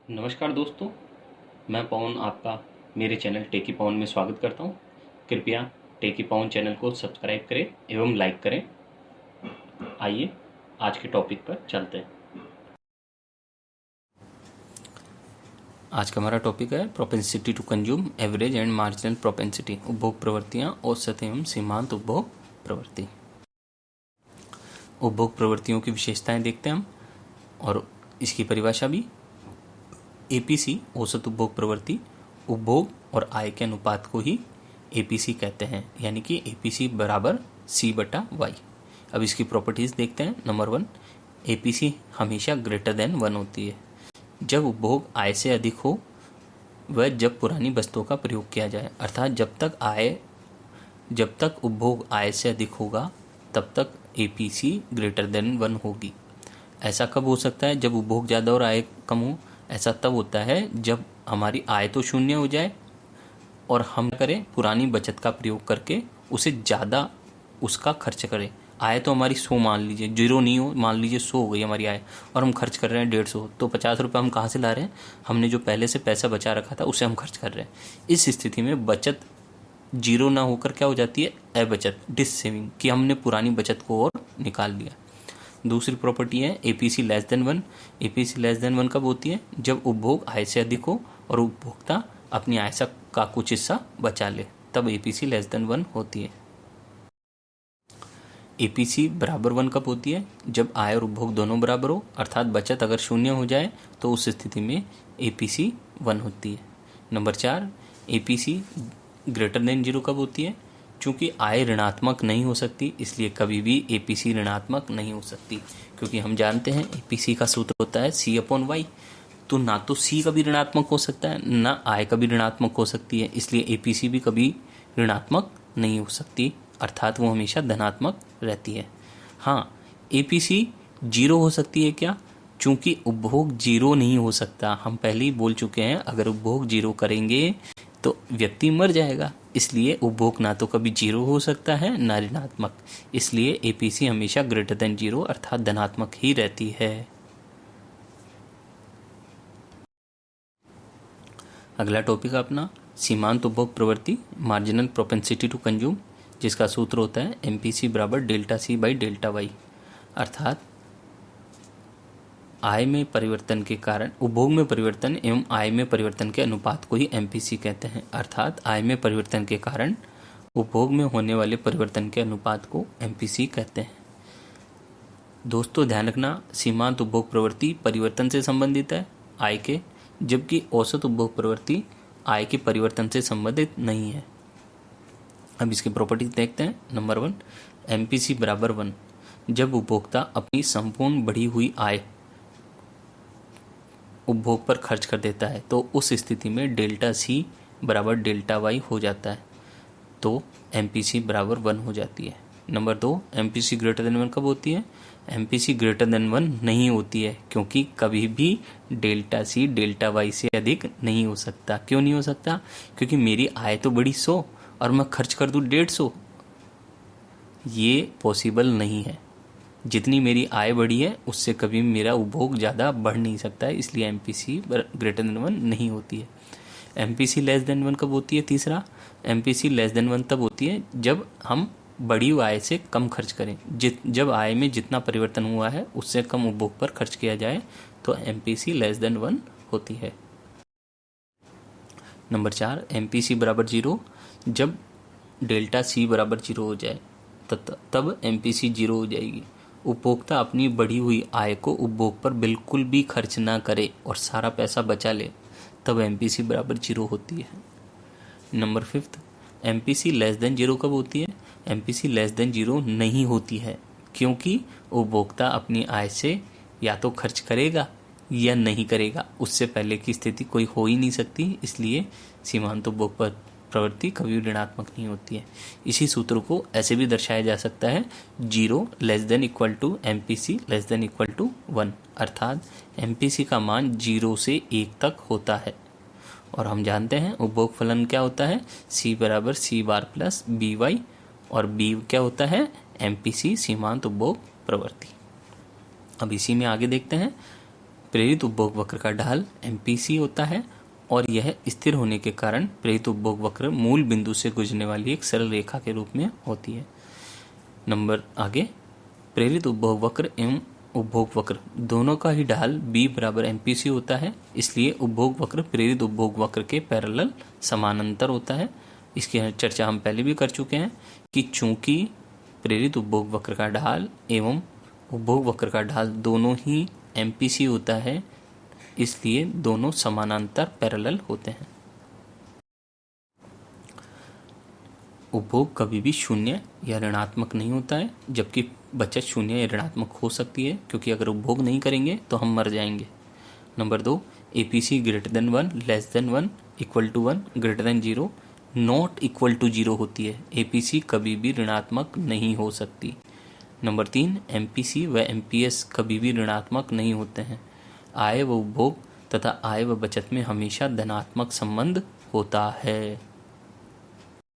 नमस्कार दोस्तों, मैं पवन आपका मेरे चैनल टेकी पवन में स्वागत करता हूं। कृपया टेकी पवन चैनल को सब्सक्राइब करें एवं लाइक करें। आइए आज के टॉपिक पर चलते हैं। आज का हमारा टॉपिक है propensity to consume, average and marginal propensity. उपभोग प्रवृत्तियां, औसत एवं सीमांत उपभोग प्रवृत्ति। उपभोग प्रवृत्तियों की विशेषताएं देखते हैं हम और इसकी परिभाषा भी। एपीसी औसत उपभोग प्रवृत्ति, उपभोग और आय के अनुपात को ही एपीसी कहते हैं, यानी कि एपीसी बराबर सी बटा वाई। अब इसकी प्रॉपर्टीज देखते हैं। नंबर 1, एपीसी हमेशा ग्रेटर देन 1 होती है जब उपभोग आय से अधिक हो व जब पुरानी वस्तुओं का प्रयोग किया जाए। अर्थात जब तक उपभोग आय से अधिक होगा तब तक एपीसी ग्रेटर देन 1 होगी। ऐसा कब हो सकता है? जब उपभोग ज़्यादा और आय कम हो। ऐसा तब होता है जब हमारी आय तो शून्य हो जाए और हम करें पुरानी बचत का प्रयोग करके उसे ज़्यादा उसका खर्च करें। आय तो हमारी 100 मान लीजिए, 0 नहीं हो, मान लीजिए 100 हो गई हमारी आय और हम खर्च कर रहे हैं 150, तो 50 रुपये हम कहाँ से ला रहे हैं? हमने जो पहले से पैसा बचा रखा था उसे हम खर्च कर रहे हैं। इस स्थिति में बचत 0 ना होकर क्या हो जाती है? अबचत, डिस सेविंग, कि हमने पुरानी बचत को और निकाल लिया। दूसरी प्रॉपर्टी है APC less than 1। APC less than 1 कब होती है? जब उपभोग आय से अधिक हो और उपभोक्ता अपनी आय का कुछ हिस्सा बचा ले, तब एपीसी लेस देन 1 होती है। एपीसी बराबर 1 कब होती है? जब आय और उपभोग दोनों बराबर हो, अर्थात बचत अगर शून्य हो जाए तो उस स्थिति में एपीसी 1 होती है। नंबर 4, एपीसी ग्रेटर देन 0 कब होती है? चूंकि आय ऋणात्मक नहीं हो सकती, इसलिए कभी भी एपीसी ऋणात्मक नहीं हो सकती, क्योंकि हम जानते हैं एपीसी का सूत्र होता है सी अपॉन वाई। तो ना तो सी कभी ऋणात्मक हो सकता है, ना आय कभी ऋणात्मक हो सकती है, इसलिए एपीसी भी कभी ऋणात्मक नहीं हो सकती, अर्थात वो हमेशा धनात्मक रहती है। हाँ, एपीसी 0 हो सकती है क्या? चूंकि उपभोग 0 नहीं हो सकता, हम पहले ही बोल चुके हैं, अगर उपभोग 0 करेंगे तो व्यक्ति मर जाएगा, इसलिए उपभोग ना तो कभी 0 हो सकता है ना ऋणात्मक, इसलिए एपीसी हमेशा ग्रेटर देन 0 अर्थात धनात्मक ही रहती है। अगला टॉपिक है अपना सीमांत उपभोग प्रवृत्ति, मार्जिनल प्रोपेंसिटी टू कंज्यूम, जिसका सूत्र होता है एमपीसी बराबर delta C by delta Y. अर्थात आय में परिवर्तन के कारण उपभोग में परिवर्तन एवं आय में परिवर्तन के अनुपात को ही एमपीसी कहते हैं। अर्थात आय में परिवर्तन के कारण उपभोग में होने वाले परिवर्तन के अनुपात को एमपीसी कहते हैं। दोस्तों ध्यान रखना, सीमांत उपभोग प्रवृत्ति परिवर्तन से संबंधित है आय के, जबकि औसत उपभोग प्रवृत्ति आय के परिवर्तन से संबंधित नहीं है। अब इसकी प्रॉपर्टीज देखते हैं। नंबर 1, एमपीसी बराबर 1 जब उपभोक्ता अपनी संपूर्ण बढ़ी हुई आय उपभोग पर खर्च कर देता है तो उस स्थिति में डेल्टा सी बराबर डेल्टा वाई हो जाता है, तो एमपीसी बराबर 1 हो जाती है। नंबर 2, एमपीसी ग्रेटर देन 1 कब होती है? एमपीसी ग्रेटर देन 1 नहीं होती है, क्योंकि कभी भी डेल्टा सी डेल्टा वाई से अधिक नहीं हो सकता। क्यों नहीं हो सकता? क्योंकि मेरी आय तो बड़ी 100 और मैं खर्च कर दूँ 150, ये पॉसिबल नहीं है। जितनी मेरी आय बढ़ी है उससे कभी मेरा उपभोग ज़्यादा बढ़ नहीं सकता है, इसलिए एमपीसी ग्रेटर देन 1 नहीं होती है। एमपीसी लेस देन 1 कब होती है? तीसरा, एमपीसी लेस देन 1 तब होती है जब हम बड़ी आय से कम खर्च करें। जब आय में जितना परिवर्तन हुआ है उससे कम उपभोग पर खर्च किया जाए तो एमपीसी लेस देन 1 होती है। नंबर 4, एमपीसी बराबर 0 जब डेल्टा सी बराबर 0 हो जाए तब एमपीसी 0 हो जाएगी। उपभोक्ता अपनी बढ़ी हुई आय को उपभोग पर बिल्कुल भी खर्च ना करे और सारा पैसा बचा ले, तब एमपीसी बराबर 0 होती है। नंबर 5, एमपीसी लेस देन 0 कब होती है? एमपीसी लेस देन 0 नहीं होती है, क्योंकि उपभोक्ता अपनी आय से या तो खर्च करेगा या नहीं करेगा, उससे पहले की स्थिति कोई हो ही नहीं सकती, इसलिए सीमांत उपभोग पर प्रवृत्ति कभी ऋणात्मक नहीं होती है। इसी सूत्र को ऐसे भी दर्शाया जा सकता है 0 less than equal to MPC less than equal to 1, अर्थात एमपीसी का मान 0 से 1 तक होता है। और हम जानते हैं उपभोग फलन क्या होता है? सी बराबर सी बार प्लस बी वाई, और बी क्या होता है? एमपीसी सीमांत उपभोग प्रवृत्ति। अब इसी में आगे देखते हैं प्रेरित उपभोग वक्र का ढाल एमपीसी होता है और यह स्थिर होने के कारण प्रेरित उपभोग वक्र मूल बिंदु से गुजरने वाली एक सरल रेखा के रूप में होती है। नंबर आगे, प्रेरित उपभोग वक्र एवं उपभोग वक्र दोनों का ही ढाल B बराबर एमपीसी होता है, इसलिए उपभोग वक्र प्रेरित उपभोग वक्र के पैरेलल समानांतर होता है। इसकी चर्चा हम पहले भी कर चुके हैं कि चूंकि प्रेरित उपभोग वक्र का ढाल एवं उपभोग वक्र का ढाल दोनों ही एमपीसी होता है, इसलिए दोनों समानांतर पैरेलल होते हैं। उपभोग कभी भी शून्य या ऋणात्मक नहीं होता है, जबकि बचत शून्य या ऋणात्मक हो सकती है, क्योंकि अगर उपभोग नहीं करेंगे तो हम मर जाएंगे। Number 2, APC greater than 1, less than 1, equal to 1, greater than 0, not equal to 0 होती है। एपीसी कभी भी ऋणात्मक नहीं हो सकती। नंबर 3, एमपीसी व एमपीएस कभी भी ऋणात्मक नहीं होते हैं। आय व उपभोग तथा आय व बचत में हमेशा धनात्मक संबंध होता है।